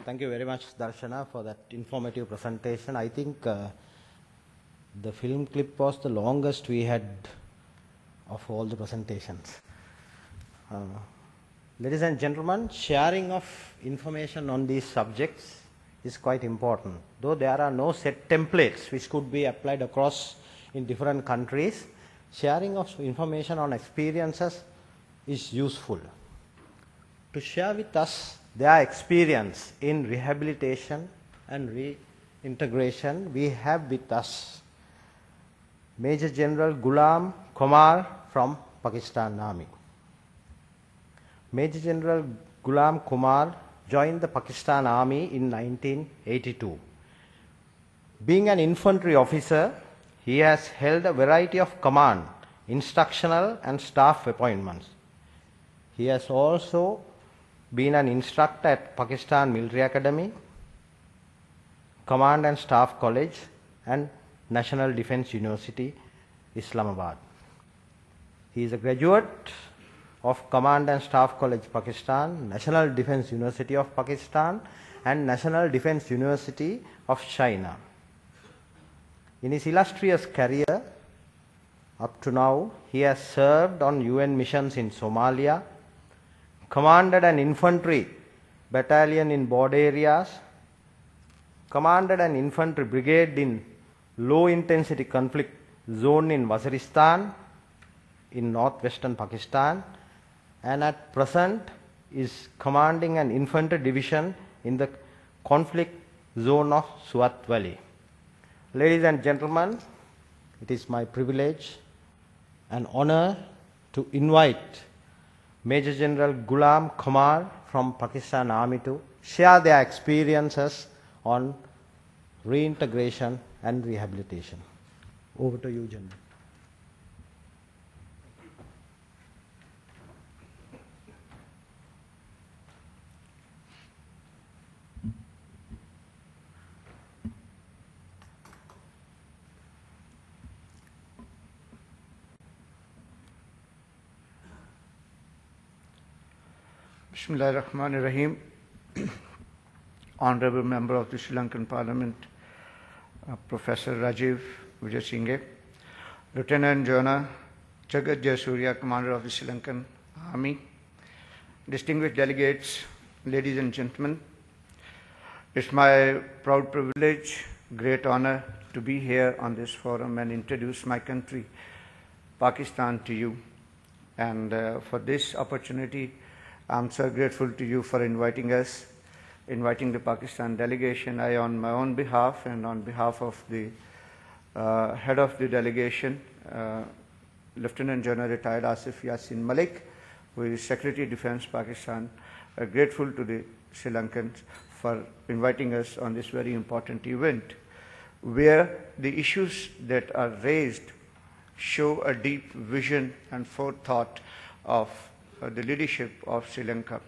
Thank you very much, Darshana, for that informative presentation. I think the film clip was the longest we had of all the presentations. Ladies and gentlemen, sharing of information on these subjects is quite important. Though there are no set templates which could be applied across in different countries, sharing of information on experiences is useful. To share with us their experience in rehabilitation and reintegration, we have with us Major General Ghulam Qamar from Pakistan Army. Major General Ghulam Qamar joined the Pakistan Army in 1982. Being an infantry officer, he has held a variety of command, instructional and staff appointments. He has also been an instructor at Pakistan Military Academy, Command and Staff College and National Defence University, Islamabad. He is a graduate of Command and Staff College, Pakistan, National Defence University of Pakistan and National Defence University of China. In his illustrious career, up to now, he has served on UN missions in Somalia, commanded an infantry battalion in border areas, commanded an infantry brigade in low-intensity conflict zone in Waziristan, in northwestern Pakistan, and at present is commanding an infantry division in the conflict zone of Swat Valley. Ladies and gentlemen, it is my privilege and honor to invite Major General Ghulam Qamar from Pakistan Army to share their experiences on reintegration and rehabilitation. Over to you, General. Bismillahirrahmanirrahim. Honorable Member of the Sri Lankan Parliament, Professor Rajiv Vijayasinghe, Lieutenant General Jagat Jayasuriya, Commander of the Sri Lankan Army, distinguished delegates, ladies and gentlemen, it's my proud privilege, great honor to be here on this forum and introduce my country, Pakistan, to you. And for this opportunity, I'm so grateful to you for inviting us, inviting the Pakistan delegation. I, on my own behalf and on behalf of the head of the delegation, Lieutenant General Retired Asif Yasin Malik, who is Secretary of Defense, Pakistan, are grateful to the Sri Lankans for inviting us on this very important event, where the issues that are raised show a deep vision and forethought of the leadership of Sri Lanka.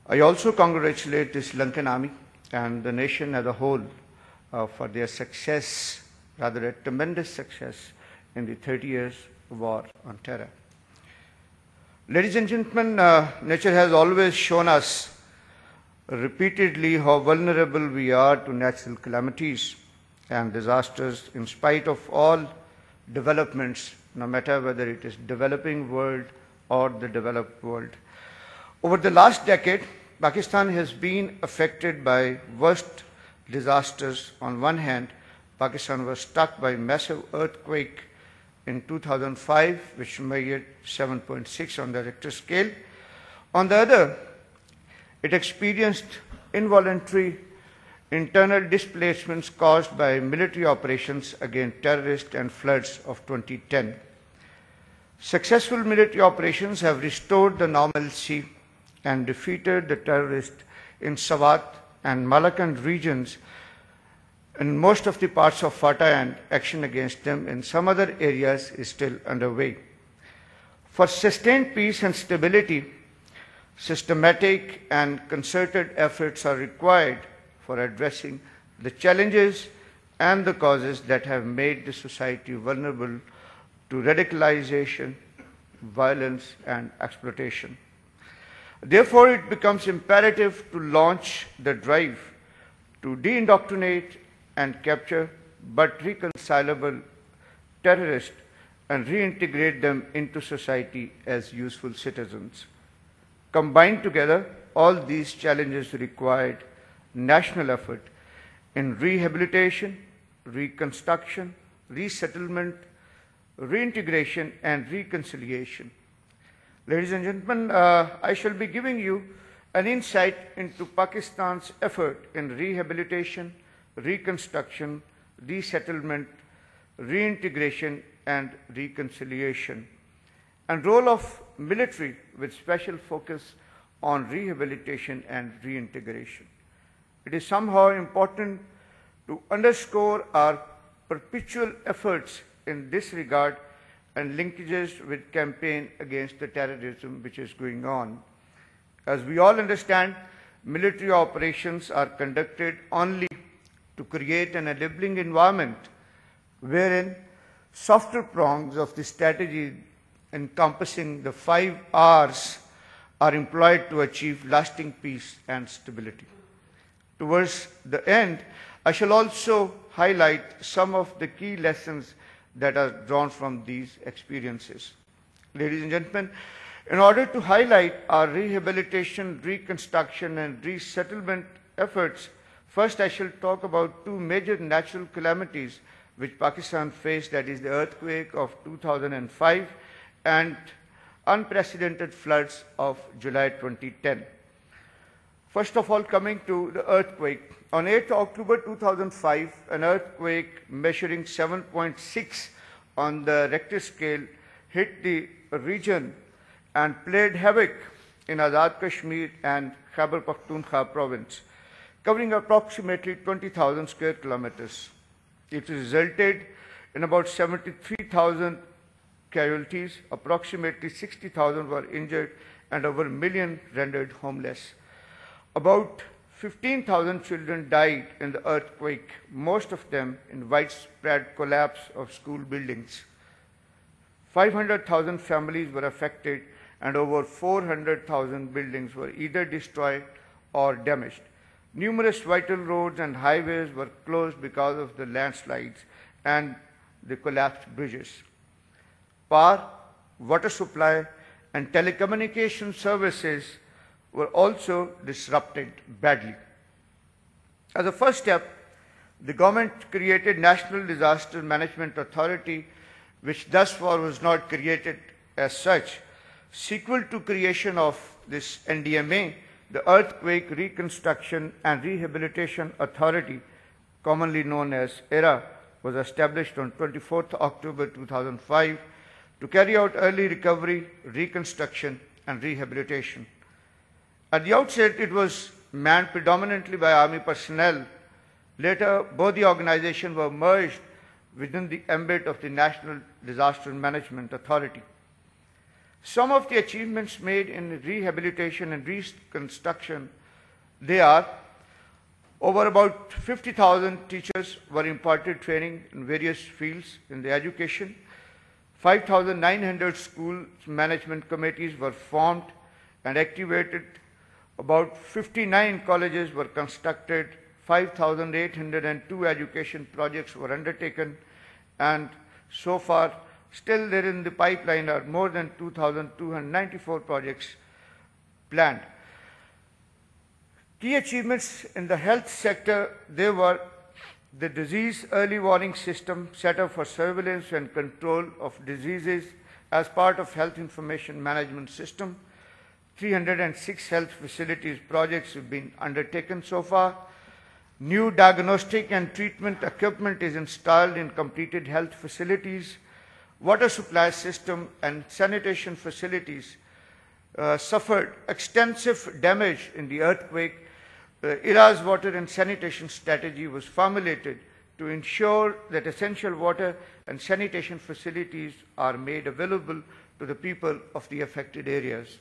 I also congratulate the Sri Lankan Army and the nation as a whole for their success, rather a tremendous success in the 30 years war on terror. Ladies and gentlemen, nature has always shown us repeatedly how vulnerable we are to natural calamities and disasters in spite of all developments, no matter whether it is developing world or the developed world. Over the last decade, Pakistan has been affected by worst disasters. On one hand, Pakistan was struck by massive earthquake in 2005, which measured 7.6 on the Richter scale. On the other, it experienced involuntary internal displacements caused by military operations against terrorists and floods of 2010. Successful military operations have restored the normalcy and defeated the terrorists in Swat and Malakand regions. In most of the parts of FATA, and action against them in some other areas is still underway. For sustained peace and stability, systematic and concerted efforts are required for addressing the challenges and the causes that have made the society vulnerable to radicalization, violence, and exploitation. Therefore, it becomes imperative to launch the drive to de-indoctrinate and capture but reconcilable terrorists and reintegrate them into society as useful citizens. Combined together, all these challenges required national effort in rehabilitation, reconstruction, resettlement, reintegration, and reconciliation. Ladies and gentlemen, I shall be giving you an insight into Pakistan's effort in rehabilitation, reconstruction, resettlement, reintegration, and reconciliation, and role of military with special focus on rehabilitation and reintegration. It is somehow important to underscore our perpetual efforts in this regard and linkages with campaign against the terrorism which is going on. As we all understand, military operations are conducted only to create an enabling environment wherein softer prongs of the strategy encompassing the 5 R's are employed to achieve lasting peace and stability. Towards the end, I shall also highlight some of the key lessons that are drawn from these experiences. Ladies and gentlemen, in order to highlight our rehabilitation, reconstruction, and resettlement efforts, first I shall talk about 2 major natural calamities which Pakistan faced, that is the earthquake of 2005 and unprecedented floods of July 2010. First of all, coming to the earthquake. On 8th October 2005, an earthquake measuring 7.6 on the Richter scale hit the region and played havoc in Azad Kashmir and Khyber Pakhtunkhwa province, covering approximately 20,000 square kilometers. It resulted in about 73,000 casualties, approximately 60,000 were injured, and over a million rendered homeless. About 15,000 children died in the earthquake, most of them in widespread collapse of school buildings. 500,000 families were affected, and over 400,000 buildings were either destroyed or damaged. Numerous vital roads and highways were closed because of the landslides and the collapsed bridges. Power, water supply, and telecommunication services were also disrupted badly. As a first step, the government created National Disaster Management Authority, which thus far was not created as such. Sequel to creation of this NDMA, the Earthquake Reconstruction and Rehabilitation Authority, commonly known as ERA, was established on 24th October 2005 to carry out early recovery, reconstruction, and rehabilitation. At the outset, it was manned predominantly by army personnel. Later, both the organizations were merged within the ambit of the National Disaster Management Authority. Some of the achievements made in rehabilitation and reconstruction, they are: over about 50,000 teachers were imparted training in various fields in the education. 5,900 school management committees were formed and activated. About 59 colleges were constructed. 5,802 education projects were undertaken, and so far, still there in the pipeline are more than 2,294 projects planned. Key achievements in the health sector, they were the disease early warning system set up for surveillance and control of diseases as part of health information management system. 306 health facilities projects have been undertaken so far. New diagnostic and treatment equipment is installed in completed health facilities. Water supply system and sanitation facilities suffered extensive damage in the earthquake. ERA's water and sanitation strategy was formulated to ensure that essential water and sanitation facilities are made available to the people of the affected areas.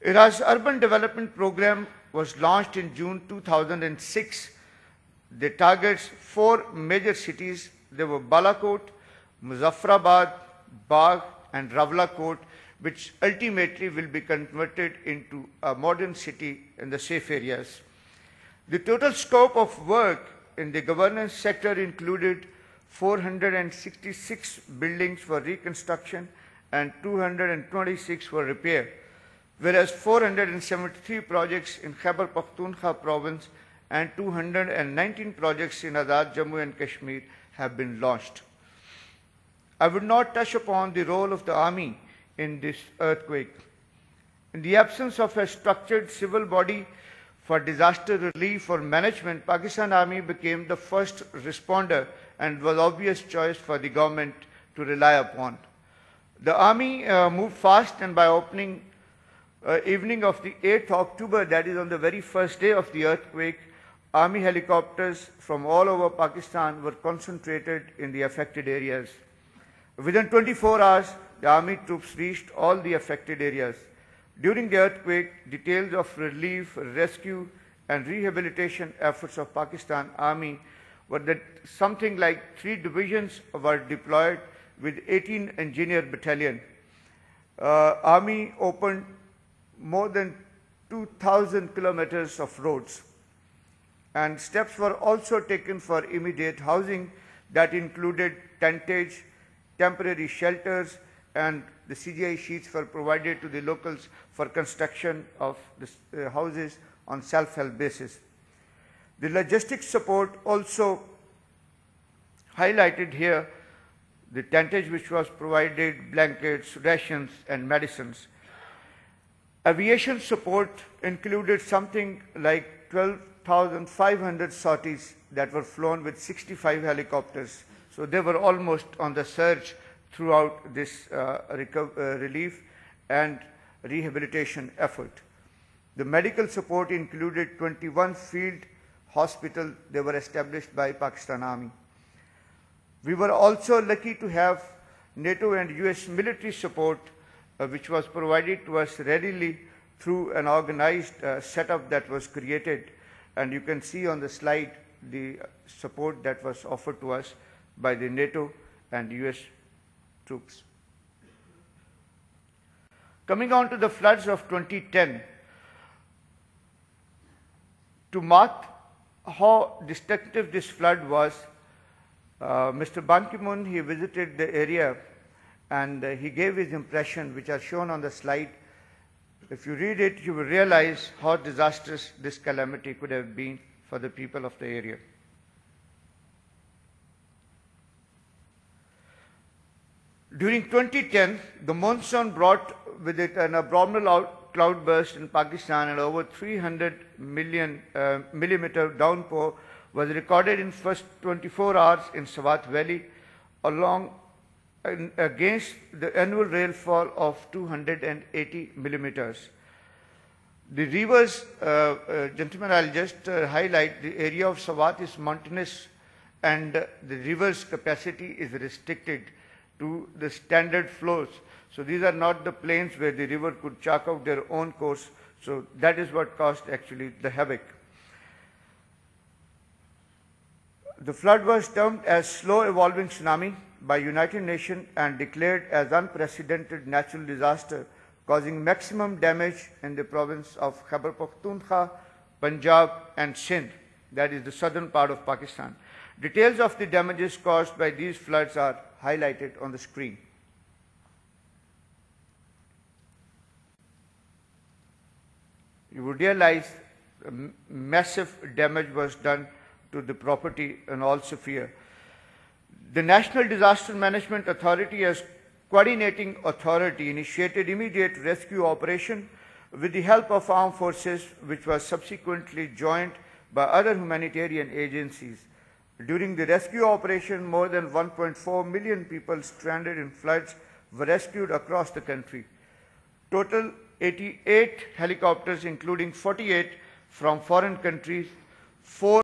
ERA's urban development program was launched in June 2006. They targets 4 major cities. They were Balakot, Muzaffarabad, Bagh, and Rawalakot, which ultimately will be converted into a modern city in the safe areas. The total scope of work in the governance sector included 466 buildings for reconstruction and 226 for repair, whereas 473 projects in Khyber Pakhtunkhwa province and 219 projects in Azad Jammu and Kashmir have been launched. I would not touch upon the role of the army in this earthquake. In the absence of a structured civil body for disaster relief or management, Pakistan Army became the first responder and was obvious choice for the government to rely upon. The army moved fast, and by evening of the 8th October, that is on the very first day of the earthquake, army helicopters from all over Pakistan were concentrated in the affected areas. Within 24 hours, the army troops reached all the affected areas. During the earthquake, details of relief, rescue, and rehabilitation efforts of Pakistan Army were that something like 3 divisions were deployed with 18 engineer battalion. Army opened more than 2,000 kilometers of roads, and steps were also taken for immediate housing that included tentage, temporary shelters, and the CGI sheets were provided to the locals for construction of the houses on self-help basis. The logistics support also highlighted here the tentage which was provided, blankets, rations, and medicines. Aviation support included something like 12,500 sorties that were flown with 65 helicopters. So they were almost on the surge throughout this relief and rehabilitation effort. The medical support included 21 field hospitals. They were established by Pakistan Army. We were also lucky to have NATO and US military support which was provided to us readily through an organized setup that was created. And you can see on the slide the support that was offered to us by the NATO and US troops. Coming on to the floods of 2010, to mark how destructive this flood was, Mr. Ban Ki-moon, he visited the area and he gave his impression, which are shown on the slide. If you read it, you will realize how disastrous this calamity could have been for the people of the area. During 2010, the monsoon brought with it an abnormal cloudburst in Pakistan, and over 300 millimeter downpour was recorded in first 24 hours in Swat Valley, against the annual rainfall of 280 millimeters. The rivers, gentlemen, I'll just highlight, the area of Swat is mountainous, and the river's capacity is restricted to the standard flows. So these are not the plains where the river could chalk out their own course. So that is what caused actually the havoc. The flood was termed as slow evolving tsunami by United Nations and declared as unprecedented natural disaster, causing maximum damage in the province of Khyber Pakhtunkhwa, Punjab, and Sindh, that is the southern part of Pakistan. Details of the damages caused by these floods are highlighted on the screen. You would realize massive damage was done to the property in all sphere. The National Disaster Management Authority, as coordinating authority, initiated immediate rescue operation with the help of armed forces, which was subsequently joined by other humanitarian agencies. During the rescue operation, more than 1.4 million people stranded in floods were rescued across the country. Total 88 helicopters, including 48 from foreign countries, 4